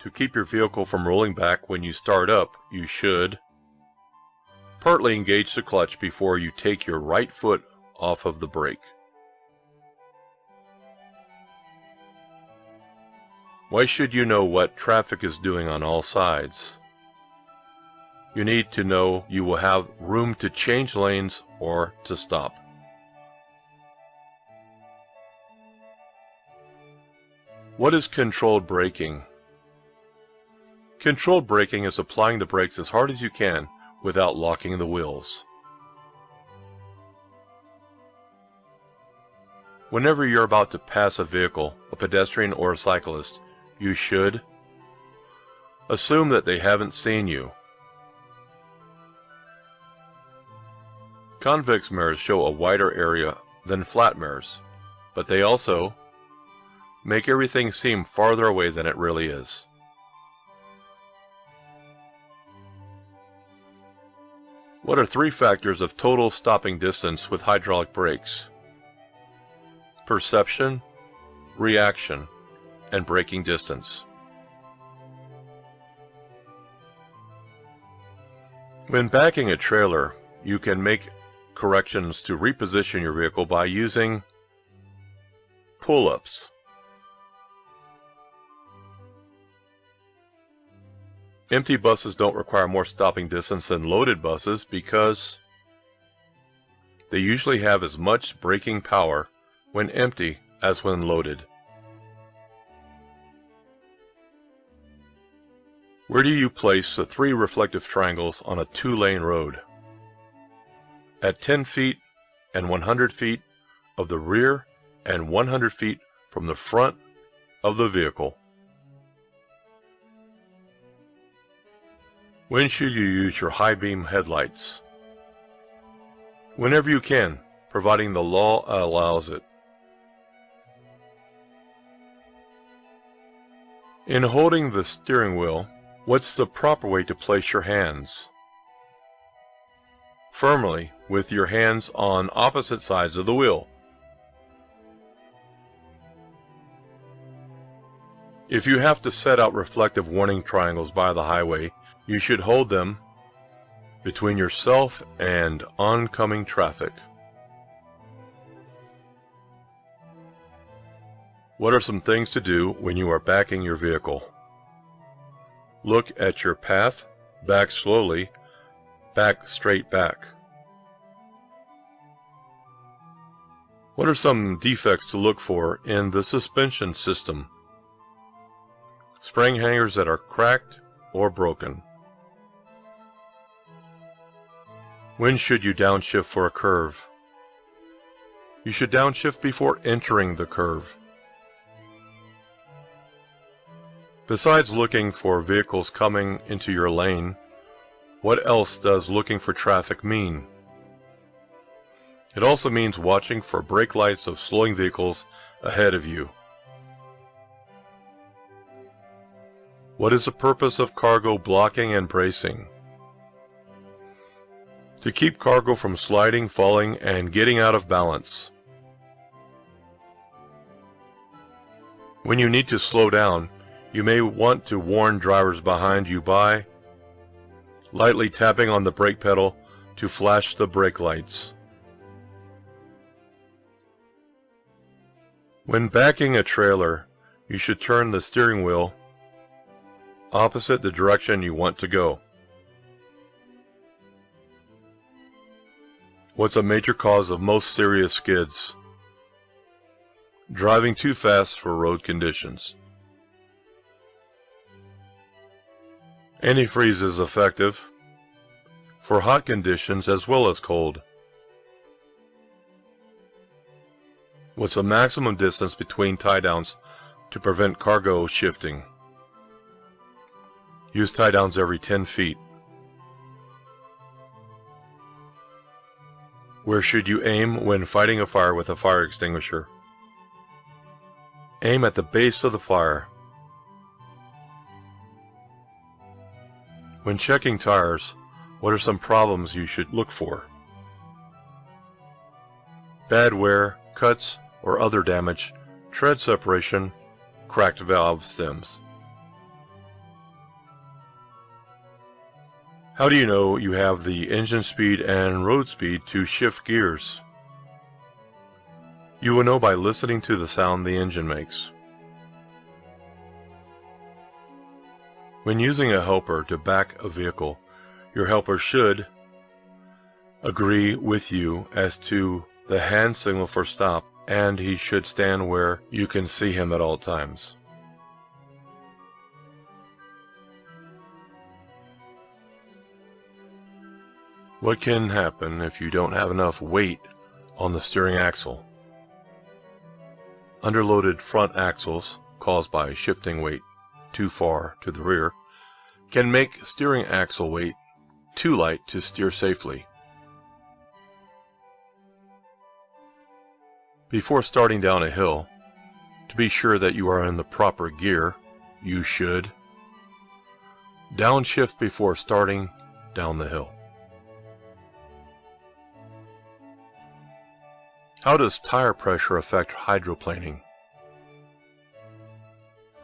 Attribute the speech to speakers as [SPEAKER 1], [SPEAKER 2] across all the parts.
[SPEAKER 1] To keep your vehicle from rolling back when you start up, you should partly engage the clutch before you take your right foot off of the brake. Why should you know what traffic is doing on all sides? You need to know you will have room to change lanes or to stop. What is controlled braking? Controlled braking is applying the brakes as hard as you can without locking the wheels. Whenever you're about to pass a vehicle, a pedestrian or a cyclist, you should assume that they haven't seen you. Convicts mirrors show a wider area than flat mirrors, but they also make everything seem farther away than it really is. What are 3 factors of total stopping distance with hydraulic brakes? Perception, reaction, and braking distance. When backing a trailer, you can make corrections to reposition your vehicle by using pull-ups. Empty buses don't require more stopping distance than loaded buses because they usually have as much braking power when empty as when loaded. Where do you place the 3 reflective triangles on a 2-lane road? At 10 feet and 100 feet of the rear and 100 feet from the front of the vehicle. When should you use your high beam headlights? Whenever you can, providing the law allows it. In holding the steering wheel, what's the proper way to place your hands? Firmly, with your hands on opposite sides of the wheel. If you have to set out reflective warning triangles by the highway, you should hold them between yourself and oncoming traffic. What are some things to do when you are backing your vehicle? Look at your path, back slowly, back straight back. What are some defects to look for in the suspension system? Spring hangers that are cracked or broken. When should you downshift for a curve? You should downshift before entering the curve. Besides looking for vehicles coming into your lane, what else does looking for traffic mean? It also means watching for brake lights of slowing vehicles ahead of you. What is the purpose of cargo blocking and bracing? To keep cargo from sliding, falling, and getting out of balance. When you need to slow down, you may want to warn drivers behind you by lightly tapping on the brake pedal to flash the brake lights. When backing a trailer, you should turn the steering wheel opposite the direction you want to go. What's a major cause of most serious skids? Driving too fast for road conditions. Antifreeze is effective for hot conditions as well as cold. What's the maximum distance between tie-downs to prevent cargo shifting? Use tie-downs every 10 feet. Where should you aim when fighting a fire with a fire extinguisher? Aim at the base of the fire. When checking tires, what are some problems you should look for? Bad wear, cuts, or other damage, tread separation, cracked valve stems. How do you know you have the engine speed and road speed to shift gears? You will know by listening to the sound the engine makes. When using a helper to back a vehicle, your helper should agree with you as to the hand signal for stop, and he should stand where you can see him at all times. What can happen if you don't have enough weight on the steering axle? Underloaded front axles, caused by shifting weight too far to the rear, can make steering axle weight too light to steer safely. Before starting down a hill, to be sure that you are in the proper gear, you should downshift before starting down the hill. How does tire pressure affect hydroplaning?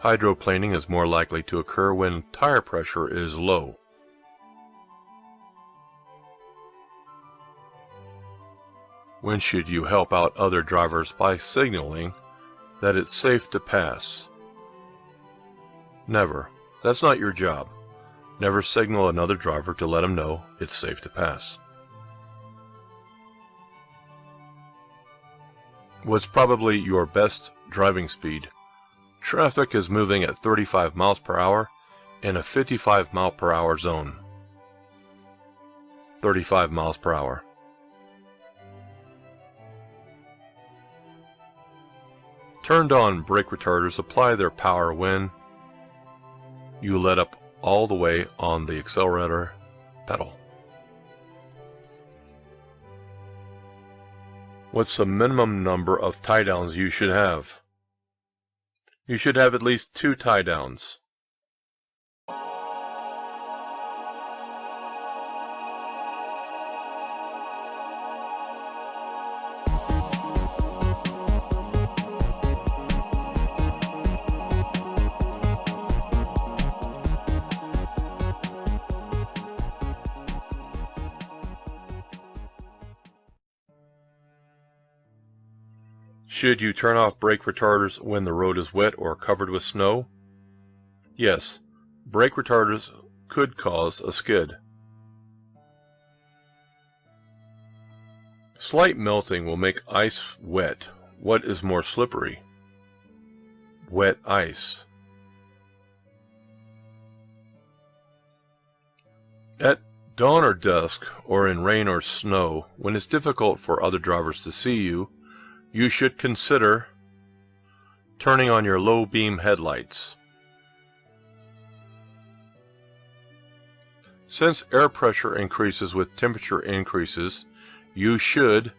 [SPEAKER 1] Hydroplaning is more likely to occur when tire pressure is low. When should you help out other drivers by signaling that it's safe to pass? Never. That's not your job. Never signal another driver to let him know it's safe to pass. What's probably your best driving speed? Traffic is moving at 35 miles per hour in a 55 mile per hour zone. 35 miles per hour. Turned on brake retarders apply their power when you let up all the way on the accelerator pedal. What's the minimum number of tie downs you should have? You should have at least 2 tie downs. Should you turn off brake retarders when the road is wet or covered with snow? Yes, brake retarders could cause a skid. Slight melting will make ice wet. What is more slippery? Wet ice. At dawn or dusk, or in rain or snow, when it's difficult for other drivers to see you, you should consider turning on your low beam headlights. Since air pressure increases with temperature increases, you should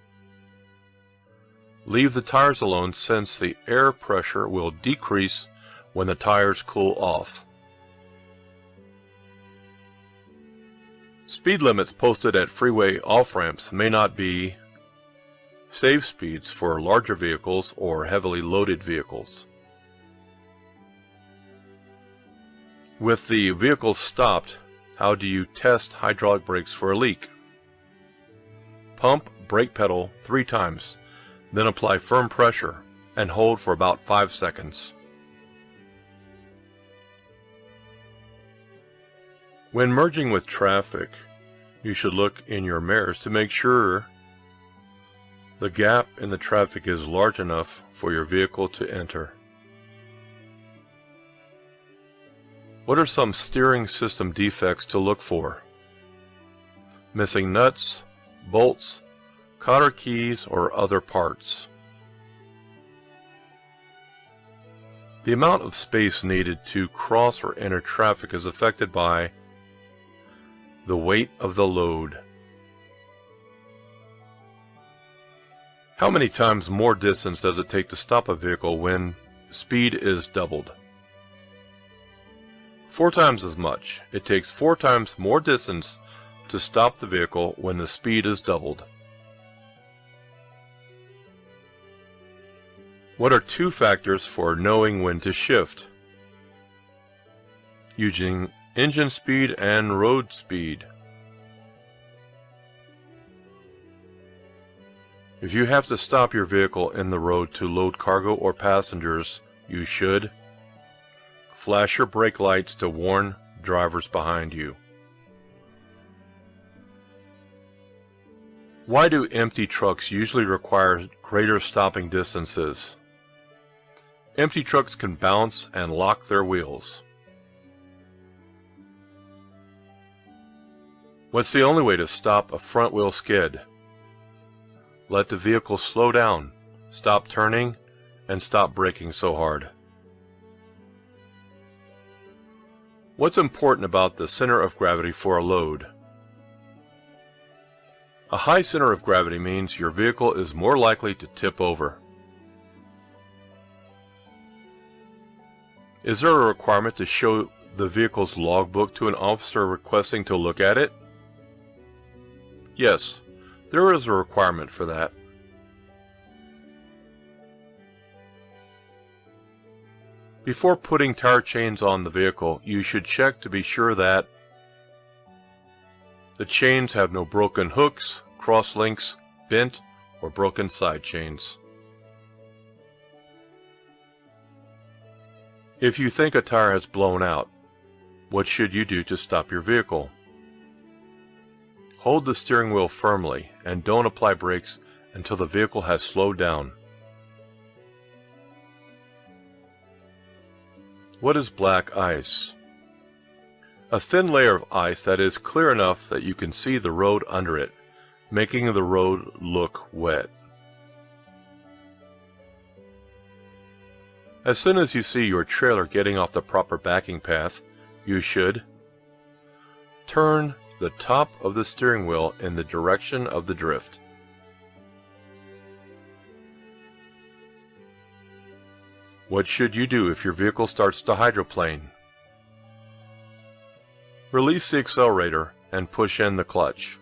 [SPEAKER 1] leave the tires alone since the air pressure will decrease when the tires cool off. Speed limits posted at freeway off-ramps may not be safe speeds for larger vehicles or heavily loaded vehicles. With the vehicle stopped, how do you test hydraulic brakes for a leak? Pump brake pedal 3 times, then apply firm pressure and hold for about 5 seconds. When merging with traffic, you should look in your mirrors to make sure the gap in the traffic is large enough for your vehicle to enter. What are some steering system defects to look for? Missing nuts, bolts, cotter keys, or other parts. The amount of space needed to cross or enter traffic is affected by the weight of the load. How many times more distance does it take to stop a vehicle when speed is doubled? 4 times as much. It takes 4 times more distance to stop the vehicle when the speed is doubled. What are 2 factors for knowing when to shift? Using engine speed and road speed. If you have to stop your vehicle in the road to load cargo or passengers, you should flash your brake lights to warn drivers behind you. Why do empty trucks usually require greater stopping distances? Empty trucks can bounce and lock their wheels. What's the only way to stop a front wheel skid? Let the vehicle slow down, stop turning, and stop braking so hard. What's important about the center of gravity for a load? A high center of gravity means your vehicle is more likely to tip over. Is there a requirement to show the vehicle's logbook to an officer requesting to look at it? Yes, there is a requirement for that. Before putting tire chains on the vehicle, you should check to be sure that the chains have no broken hooks, cross links, bent, or broken side chains. If you think a tire has blown out, what should you do to stop your vehicle? Hold the steering wheel firmly and don't apply brakes until the vehicle has slowed down. What is black ice? A thin layer of ice that is clear enough that you can see the road under it, making the road look wet. As soon as you see your trailer getting off the proper backing path, you should turn the top of the steering wheel in the direction of the drift. What should you do if your vehicle starts to hydroplane? Release the accelerator and push in the clutch.